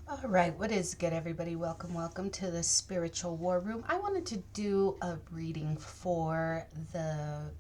All right, what is good, everybody? Welcome to the Spiritual War Room. I wanted to do a reading for the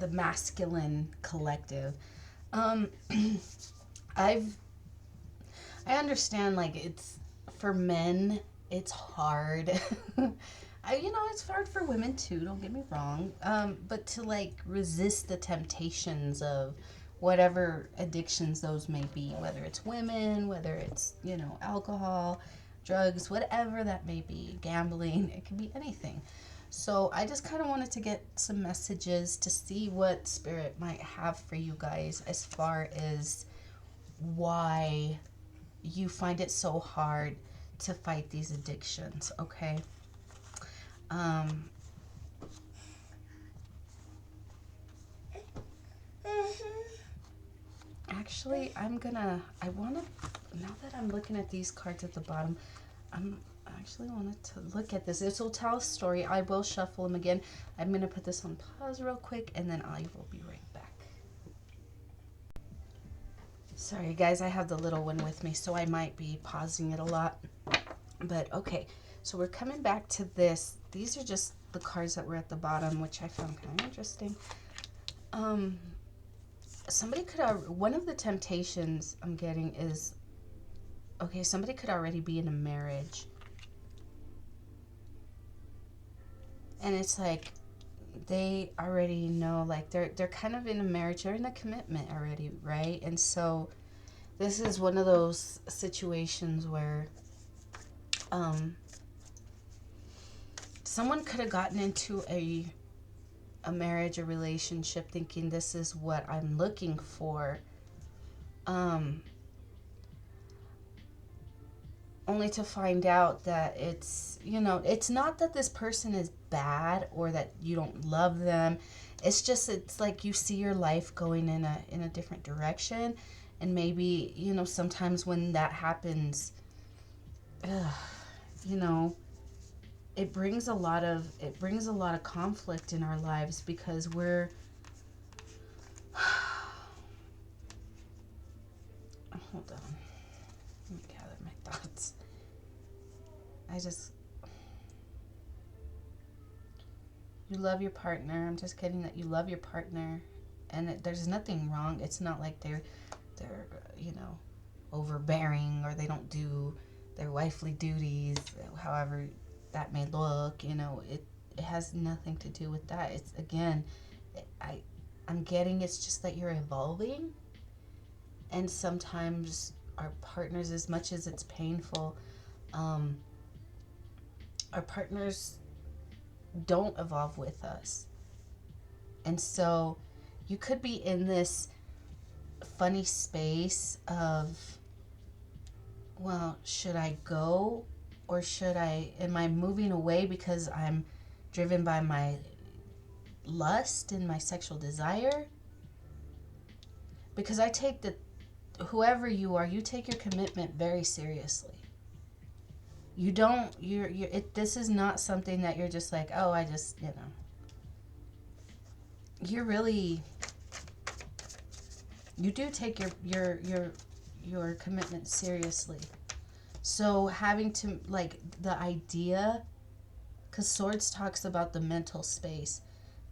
masculine collective. Um, I've I understand, like, it's for men, it's hard. It's hard for women too, don't get me wrong. But to like resist the temptations of whatever addictions those may be, whether it's women, whether it's, alcohol, drugs, whatever that may be, gambling, it can be anything. So I just kind of wanted to get some messages to see what spirit might have for you guys as far as why you find it so hard to fight these addictions, okay? Um, Actually, I want to, now that I'm looking at these cards at the bottom, I actually wanted to look at this. This will tell a story. I will shuffle them again. I'm going to put this on pause real quick, and then I will be right back. Sorry, guys, I have the little one with me, so I might be pausing it a lot. But okay, so we're coming back to this. These are just the cards that were at the bottom, which I found kind of interesting. Somebody could have, one of the temptations I'm getting is, okay, somebody could already be in a marriage. And it's like, they already know, like, they're kind of in a marriage, they're in a commitment already, right? And so this is one of those situations where someone could have gotten into a marriage, a relationship, thinking this is what I'm looking for, only to find out that it's not that this person is bad or that you don't love them. It's like you see your life going in a different direction, and maybe, sometimes when that happens, you know, it brings a lot of conflict in our lives because we're hold on, let me gather my thoughts. You love your partner. I'm just getting that you love your partner, and there's nothing wrong. It's not like they're overbearing, or they don't do their wifely duties, however that may look. It has nothing to do with that. It's, again, I'm getting, it's just that you're evolving, and sometimes our partners, as much as it's painful, our partners don't evolve with us. And so you could be in this funny space of, well, should I go, or am I moving away because I'm driven by my lust and my sexual desire? Because whoever you are, you take your commitment very seriously. You don't, this is not something that you're just like, oh, you're really, you do take your commitment seriously. So having to, like, the idea, because Swords talks about the mental space,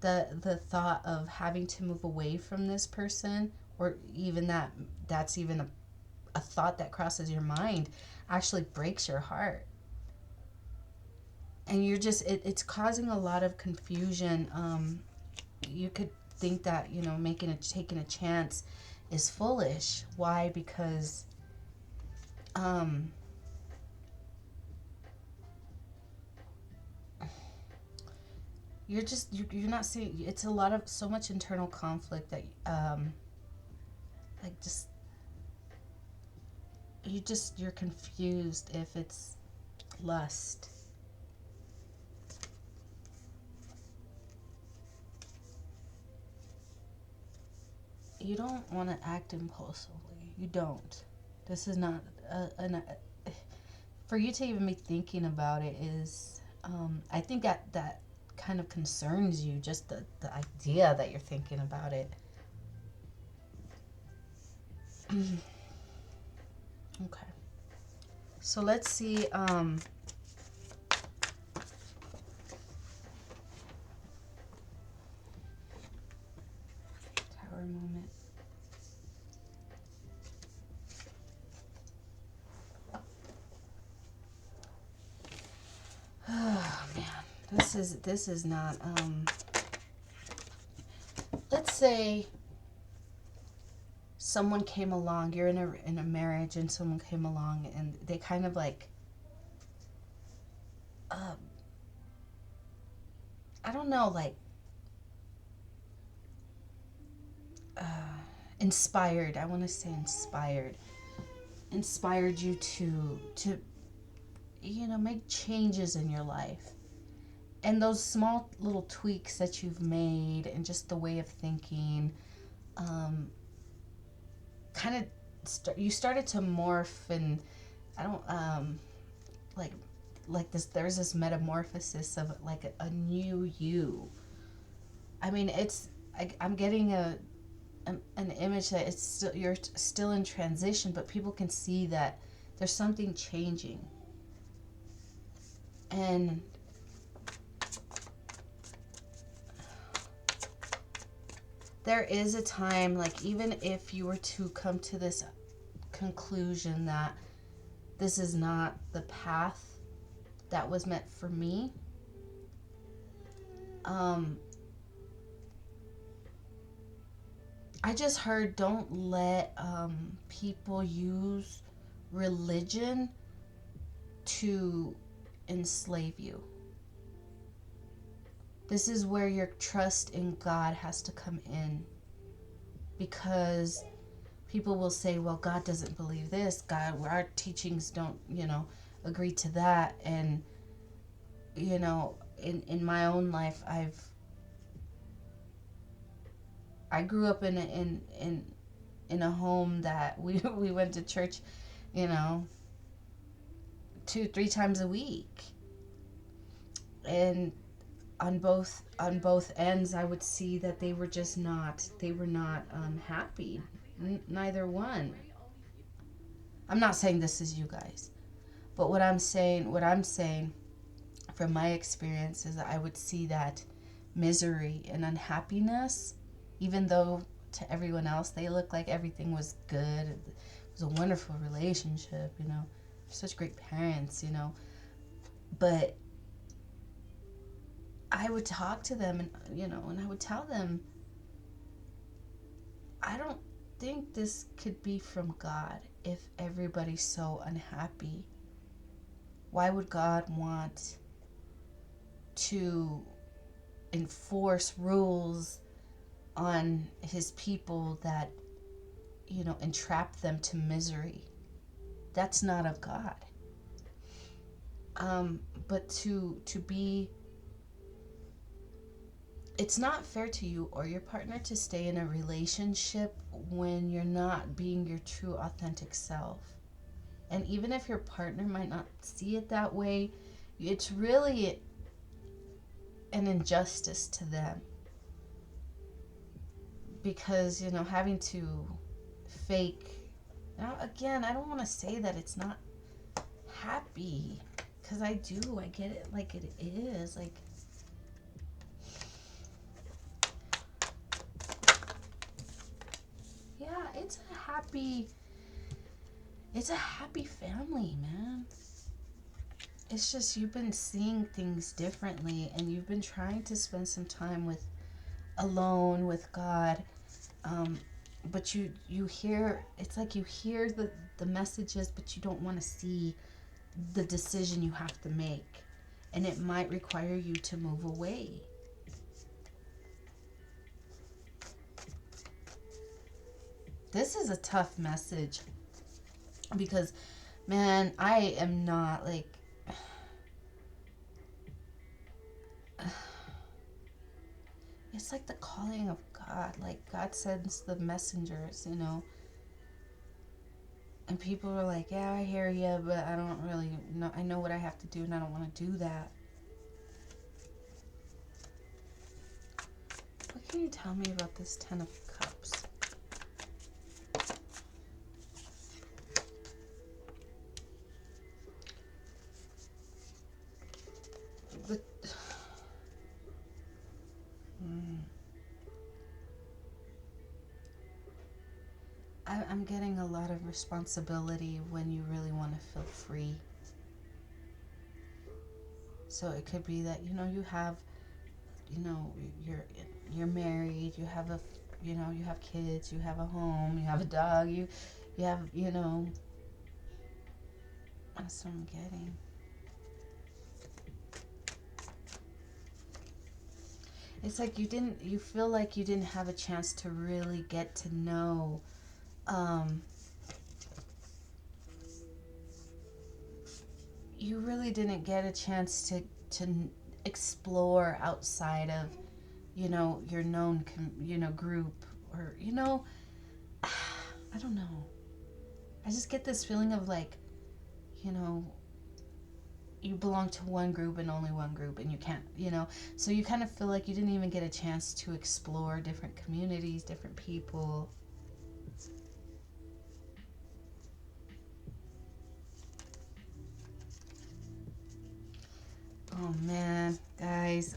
the thought of having to move away from this person, or even that's even a thought that crosses your mind, actually breaks your heart. And you're just, it's causing a lot of confusion. You could think that, taking a chance is foolish. Why? Because you're not seeing, it's a lot of, so much internal conflict that like, you're confused if it's lust. You don't want to act impulsively. You don't. This is not for you to even be thinking about it is, I think that kind of concerns you, just the idea that you're thinking about it. Okay. So let's see. Tower moment. Oh man, this is not. Let's say someone came along. You're in a marriage, and someone came along, and they kind of like. I don't know, like. Inspired. I want to say inspired. Inspired you to make changes in your life. And those small little tweaks that you've made and just the way of thinking, kind of you started to morph, and I don't like this. There's this metamorphosis of like a new you. I mean, I'm getting an image that you're still in transition, but people can see that there's something changing. And there is a time, like, even if you were to come to this conclusion that this is not the path that was meant for me, I just heard, don't let people use religion to enslave you. This is where your trust in God has to come in, because people will say, well, God doesn't believe this. God, our teachings don't, agree to that. And, in my own life, I grew up in a home that we went to church, 2-3 times a week. And on both ends, I would see that they were not happy. Neither one. I'm not saying this is you guys, but what I'm saying from my experience is that I would see that misery and unhappiness, even though to everyone else they looked like everything was good. It was a wonderful relationship, such great parents, but I would talk to them, and and I would tell them, I don't think this could be from God if everybody's so unhappy. Why would God want to enforce rules on his people that, entrap them to misery? That's not of God. But to be, it's not fair to you or your partner to stay in a relationship when you're not being your true authentic self. And even if your partner might not see it that way, it's really an injustice to them. Because, having to fake, now again, I don't want to say that it's not happy, because I get it like it is. Like, yeah, it's a happy family, man. It's just you've been seeing things differently, and you've been trying to spend some time alone with God. But you hear, it's like you hear the messages, but you don't want to see the decision you have to make. And it might require you to move away. This is a tough message, because, man, I am not like, it's like the calling of God. Like, God sends the messengers, and people are like, yeah, I hear you, but I don't really know. I know what I have to do, and I don't want to do that. What can you tell me about this Ten of Cups? getting a lot of responsibility when you really want to feel free. So it could be that, you have, you're married, you have you have kids, you have a home, you have a dog, you have, that's what I'm getting. It's like you feel like you didn't have a chance to really get to know, you really didn't get a chance to explore outside of, your known, group, or, I don't know. I just get this feeling of like, you belong to one group and only one group, and you can't, so you kind of feel like you didn't even get a chance to explore different communities, different people. Oh man, guys,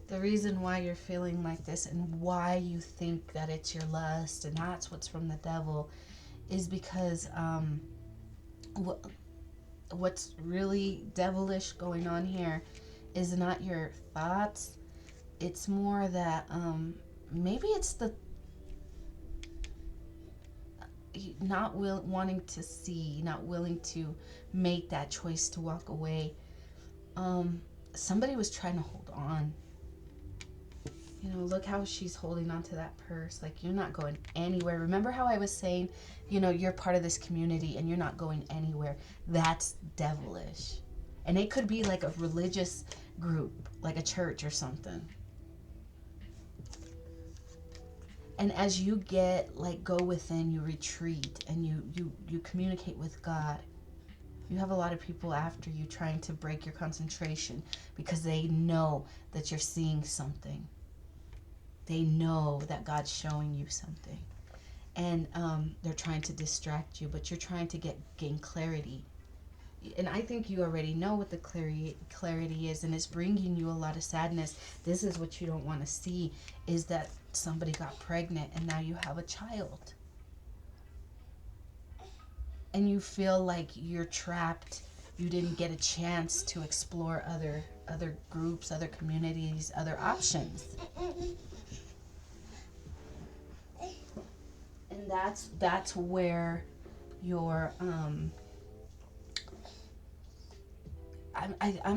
the reason why you're feeling like this and why you think that it's your lust and that's what's from the devil is because what's really devilish going on here is not your thoughts. It's more that maybe it's the wanting to see, not willing to make that choice to walk away. Somebody was trying to hold on. Look how she's holding on to that purse. Like, you're not going anywhere. Remember how I was saying, you're part of this community and you're not going anywhere. That's devilish. And it could be like a religious group, like a church or something. And as you go within, you retreat and you communicate with God. You have a lot of people after you trying to break your concentration because they know that you're seeing something. They know that God's showing you something. And they're trying to distract you, but you're trying to gain clarity. And I think you already know what the clarity is, and it's bringing you a lot of sadness. This is what you don't want to see, is that somebody got pregnant and now you have a child. And you feel like you're trapped. You didn't get a chance to explore other groups, other communities, other options. And that's where your I'm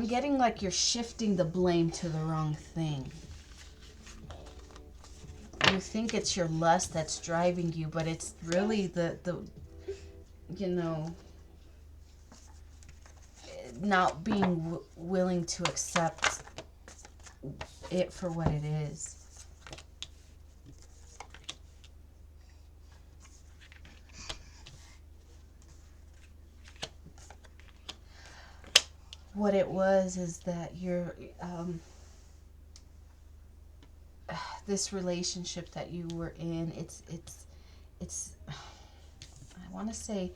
getting like you're shifting the blame to the wrong thing. You think it's your lust that's driving you, but it's really the not being willing to accept it for what it is. What it was is that you're this relationship that you were in, it's I want to say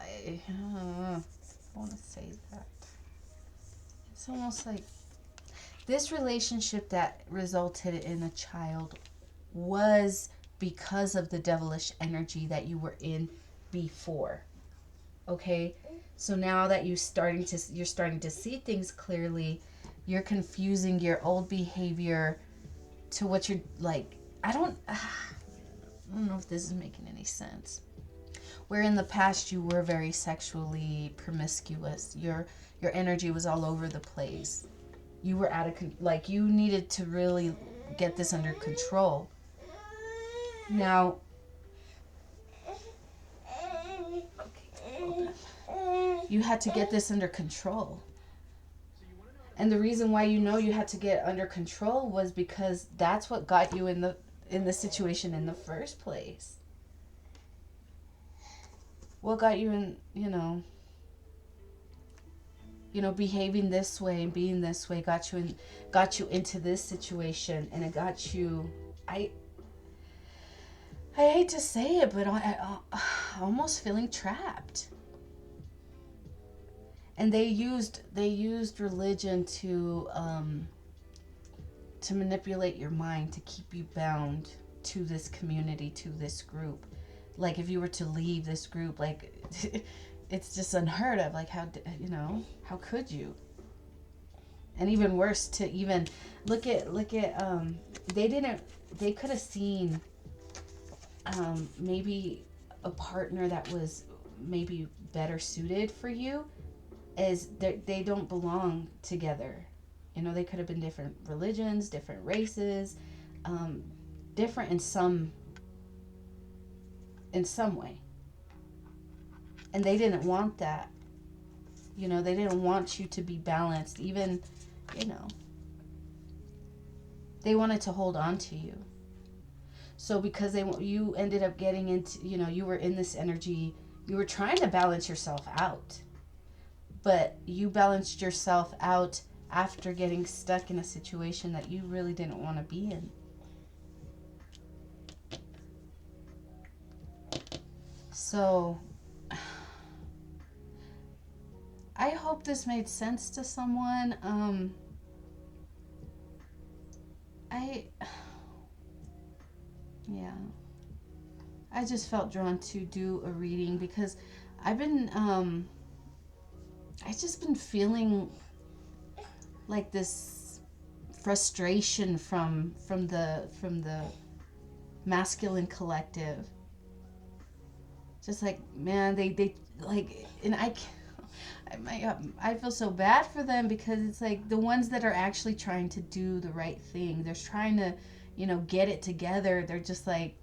I want to say that it's almost like this relationship that resulted in a child was because of the devilish energy that you were in before. Okay? So now that you're starting to see things clearly, you're confusing your old behavior to what you're like. I don't know if this is making any sense. Where in the past you were very sexually promiscuous, your energy was all over the place. You were you needed to really get this under control. Now, you had to get this under control. And the reason why you had to get under control was because that's what got you in the situation in the first place. What got you in, behaving this way and being this way got you into this situation, and it got you. I hate to say it, but I almost feeling trapped. And they used religion to to manipulate your mind to keep you bound to this community, to this group. Like if you were to leave this group, like it's just unheard of. Like how, how could you? And even worse, to even look at they could have seen maybe a partner that was maybe better suited for you, as they don't belong together. They could have been different religions, different races, different in some way. And they didn't want that. They didn't want you to be balanced. Even, they wanted to hold on to you. So because you ended up getting into, you were in this energy, you were trying to balance yourself out. But you balanced yourself out after getting stuck in a situation that you really didn't want to be in. So I hope this made sense to someone. I just felt drawn to do a reading because I've just been feeling like this frustration from the masculine collective. Just like, man, they like, and I feel so bad for them because it's like the ones that are actually trying to do the right thing, they're trying to, get it together. They're just like,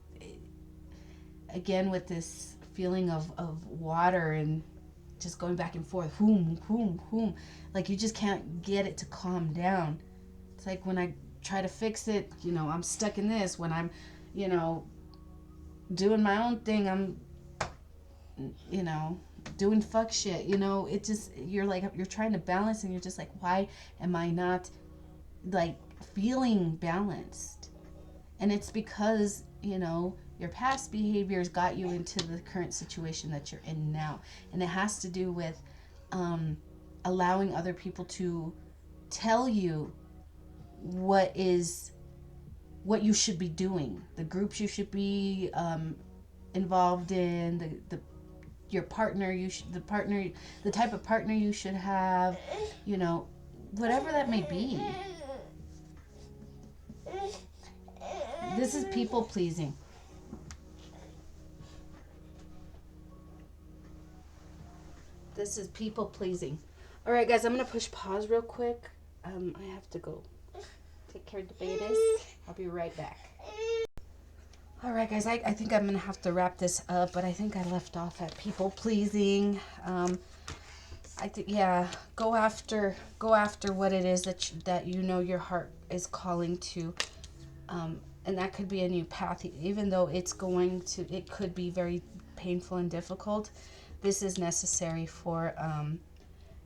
again, with this feeling of water and just going back and forth, like you just can't get it to calm down. It's like when I try to fix it, I'm stuck in this. When I'm, doing my own thing, I'm, doing fuck shit. It just, you're trying to balance and you're just like, why am I not like feeling balanced? And it's because, your past behaviors got you into the current situation that you're in now. And it has to do with allowing other people to tell you what you should be doing, the groups you should be involved in, your partner, the type of partner you should have, whatever that may be. This is people pleasing. This is people pleasing. All right, guys, I'm going to push pause real quick. I have to go take care of the babies. I'll be right back. All right, guys, I think I'm going to have to wrap this up, but I think I left off at people pleasing. I think, yeah, go after what it is that your heart is calling to. And that could be a new path, even though it could be very painful and difficult. This is necessary for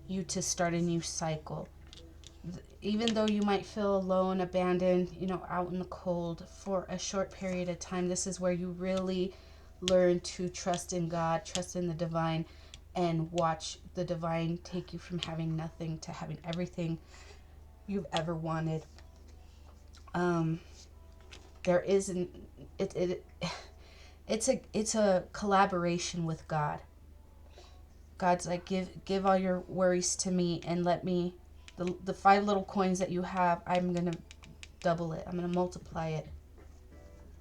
you to start a new cycle. Even though you might feel alone, abandoned, out in the cold for a short period of time, this is where you really learn to trust in God, trust in the divine, and watch the divine take you from having nothing to having everything you've ever wanted. There isn't it's a collaboration with God. God's like, give all your worries to me and let me, the 5 little coins that you have, I'm going to double it. I'm going to multiply it.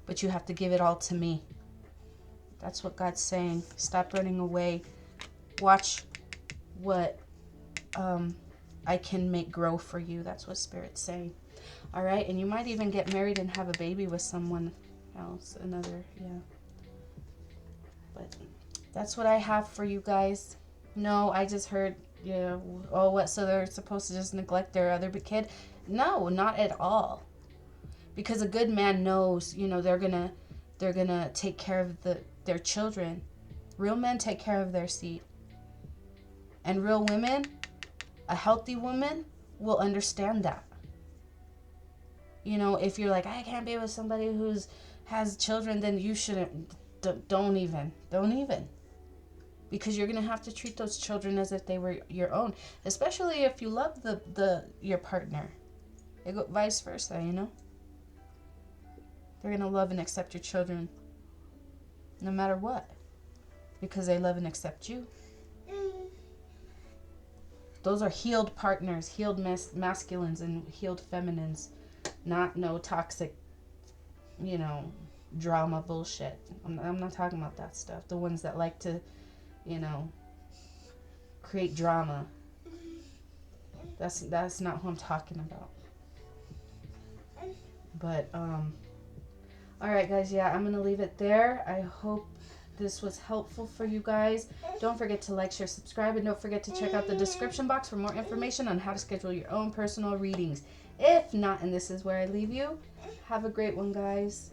But you have to give it all to me. That's what God's saying. Stop running away. Watch what I can make grow for you. That's what Spirit's saying. All right? And you might even get married and have a baby with someone else. But that's what I have for you guys. No, I just heard, what, so they're supposed to just neglect their other kid? No, not at all. Because a good man knows, they're gonna take care of their children. Real men take care of their seed. And real women, a healthy woman, will understand that. If you're like, I can't be with somebody has children, then you shouldn't. Don't even. Because you're going to have to treat those children as if they were your own. Especially if you love your partner. They go vice versa, you know? They're going to love and accept your children no matter what, because they love and accept you. Those are healed partners, healed masculines and healed feminines, not no toxic, you know, drama bullshit. I'm not talking about that stuff. The ones that like to, you know, create drama. That's not who I'm talking about. But all right, guys. Yeah, I'm gonna leave it there. I hope this was helpful for you guys. Don't forget to like, share, subscribe, and don't forget to check out the description box for more information on how to schedule your own personal readings. If not, and this is where I leave you, have a great one, guys.